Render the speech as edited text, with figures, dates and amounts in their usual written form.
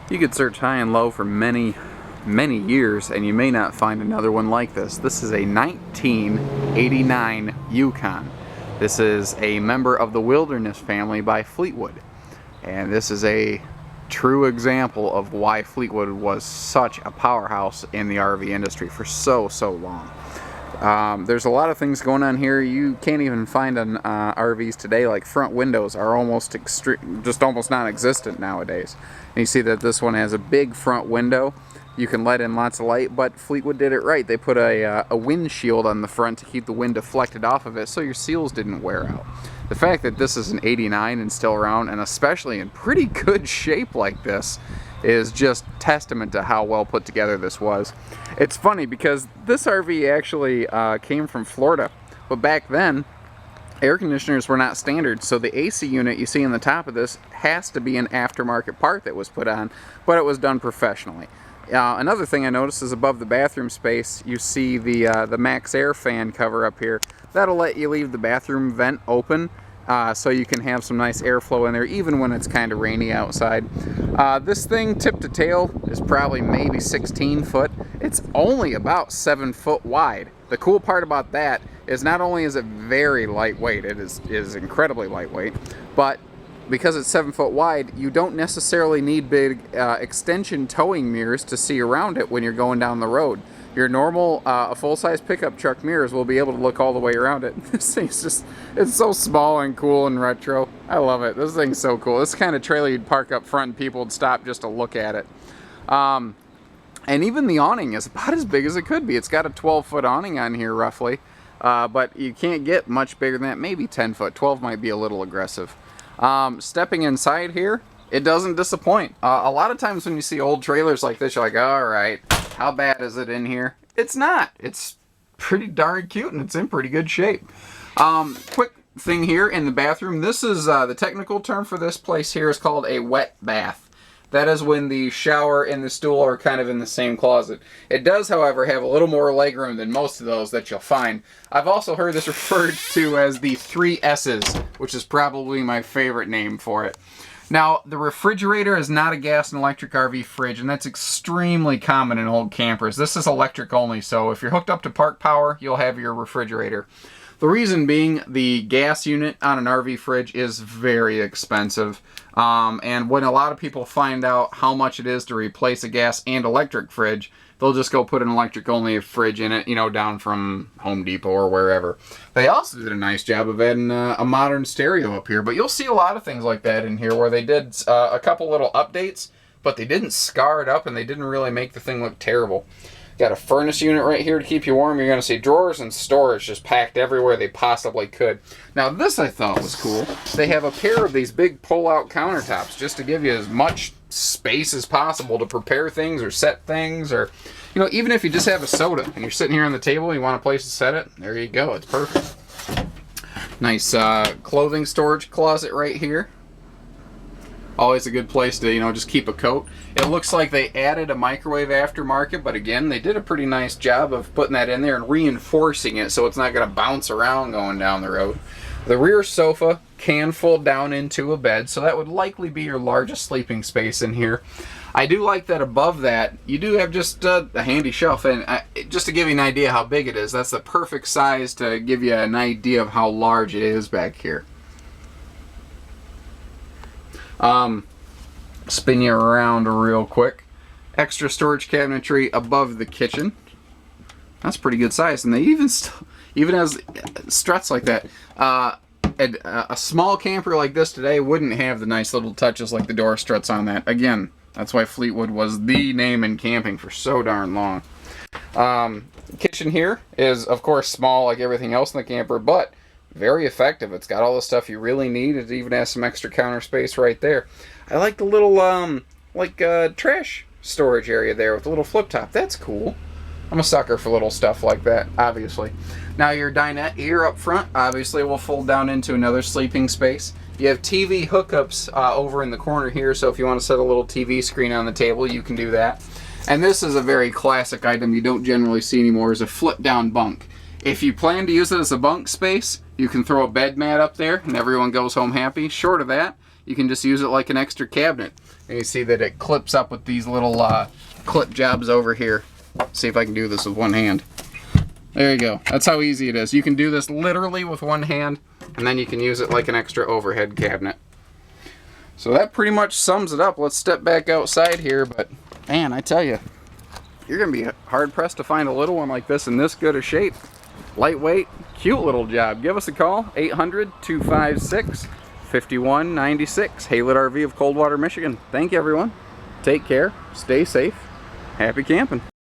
You could search high and low for many years and you may not find another one like this. This is a 1989 Yukon. This is a member of the Wilderness family by Fleetwood. And this is a true example of why Fleetwood was such a powerhouse in the RV industry for so long. There's a lot of things going on here you can't even find on RVs today. Like front windows are almost almost non-existent nowadays. And you see that this one has a big front window. You can let in lots of light, but Fleetwood did it right. They put a windshield on the front to keep the wind deflected off of it so your seals didn't wear out. The fact that this is an 89 and still around, and especially in pretty good shape like this, is just testament to how well put together this was. It's funny because this RV actually came from Florida, but back then air conditioners were not standard, so the AC unit you see on the top of this has to be an aftermarket part that was put on, but it was done professionally. Another thing I noticed is above the bathroom space you see the Max Air fan cover up here. That'll let you leave the bathroom vent open so you can have some nice airflow in there even when it's kind of rainy outside. This thing tip to tail is probably maybe 16 foot. It's only about 7 foot wide. The cool part about that is not only is it very lightweight, it is incredibly lightweight, but because it's 7 foot wide, you don't necessarily need big extension towing mirrors to see around it when you're going down the road. Your normal full-size pickup truck mirrors will be able to look all the way around it. This thing's just, it's so small and cool and retro. I love it. This thing's so cool. This kind of trailer you'd park up front and people would stop just to look at it. And even the awning is about as big as it could be. It's got a 12-foot awning on here roughly, but you can't get much bigger than that. Maybe 10 foot. 12 might be a little aggressive. Stepping inside here, it doesn't disappoint. A lot of times when you see old trailers like this, you're like, all right, how bad is it in here? It's not. It's pretty darn cute and it's in pretty good shape. Quick thing here in the bathroom. This is the technical term for this place here is called a wet bath. That is when the shower and the stool are kind of in the same closet. It does, however, have a little more legroom than most of those that you'll find. I've also heard this referred to as the 3 S's, which is probably my favorite name for it. Now, the refrigerator is not a gas and electric RV fridge, and that's extremely common in old campers. This is electric only, so if you're hooked up to park power, you'll have your refrigerator. The reason being, the gas unit on an RV fridge is very expensive. And when a lot of people find out how much it is to replace a gas and electric fridge, they'll just go put an electric only fridge in it, you know, down from Home Depot or wherever. They also did a nice job of adding a modern stereo up here, but you'll see a lot of things like that in here where they did a couple little updates, but they didn't scar it up and they didn't really make the thing look terrible. Got a furnace unit right here to keep you warm. You're going to see drawers and storage just packed everywhere they possibly could. Now this I thought was cool. They have a pair of these big pull-out countertops just to give you as much space as possible to prepare things or set things, or, you know, even if you just have a soda and you're sitting here on the table and you want a place to set it, there you go. It's perfect. Nice clothing storage closet right here. Always a good place to, you know, just keep a coat. It looks like they added a microwave aftermarket, but again, they did a pretty nice job of putting that in there and reinforcing it so it's not going to bounce around going down the road. The rear sofa can fold down into a bed, so that would likely be your largest sleeping space in here. I do like that above that, you do have just a handy shelf, and just to give you an idea how big it is, that's the perfect size to give you an idea of how large it is back here. Spin you around real quick. Extra storage cabinetry above the kitchen. That's pretty good size, and they even has struts like that. A small camper like this today wouldn't have the nice little touches like the door struts on that. Again, that's why Fleetwood was the name in camping for so darn long. Kitchen here is, of course, small like everything else in the camper, but very effective. It's got all the stuff you really need. It even has some extra counter space right there. I like the little trash storage area there with the little flip top. That's cool. I'm a sucker for little stuff like that, obviously. Now your dinette here up front obviously will fold down into another sleeping space. You have TV hookups over in the corner here, so if you want to set a little TV screen on the table, you can do that. And this is a very classic item you don't generally see anymore, is a flip down bunk. If you plan to use it as a bunk space, you can throw a bed mat up there and everyone goes home happy. Short of that, you can just use it like an extra cabinet. And you see that it clips up with these little clip jobs over here. See if I can do this with one hand. There you go. That's how easy it is. You can do this literally with one hand, and then you can use it like an extra overhead cabinet. So that pretty much sums it up. Let's step back outside here, but man, I tell you, you're going to be hard-pressed to find a little one like this in this good a shape. Lightweight, cute little job. Give us a call, 800-256-5196. Haylett RV of Coldwater, Michigan. Thank you, everyone. Take care, stay safe, happy camping.